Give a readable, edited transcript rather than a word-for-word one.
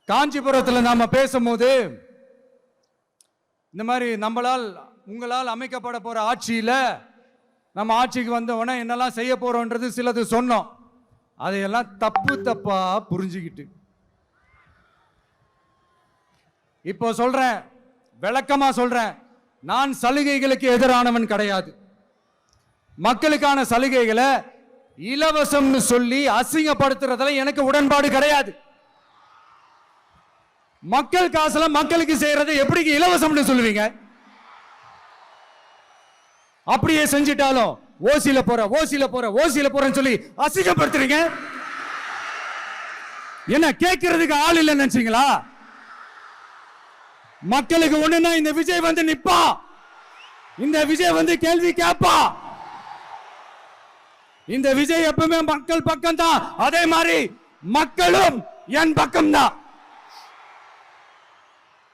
காஞ்சிபுரத்தில் நாம பேசும்போது இந்த மாதிரி உங்களால் அமைக்கப்பட போற ஆட்சியில நம்ம ஆட்சிக்கு வந்த உடனே என்னெல்லாம் செய்ய போறோம்ன்றது சிலது சொன்னோம். அதையெல்லாம் தப்பா புரிஞ்சுக்கிட்டு இப்போ சொல்றேன், விளக்கமா சொல்றேன், நான் சலுகைகளுக்கு எதிரானவன் கிடையாது. மக்களுக்கான சலுகைகளை இலவசம்னு சொல்லி அசிங்கப்படுத்துறதுல எனக்கு உடன்பாடு கிடையாது. மக்கள் காசுல மக்களுக்கு செய்யறது எப்படி இலவசம்னு சொல்லுவீங்க? அப்படியே செஞ்சிட்டாலும் ஓசில போறேன்னு சொல்லி அசிங்கப்படுத்துறீங்க. என்ன கேட்கறதுக்கு ஆள் இல்லைன்னு நினைச்சீங்களா? மக்களுக்கு ஒண்ணுன்னா இந்த விஜய் வந்து நிப்பா, இந்த விஜய் வந்து கேள்வி கேட்பா. இந்த விஜய் எப்பவுமே மக்கள் பக்கம் தான், அதே மாதிரி மக்களும் என் பக்கம் தான்.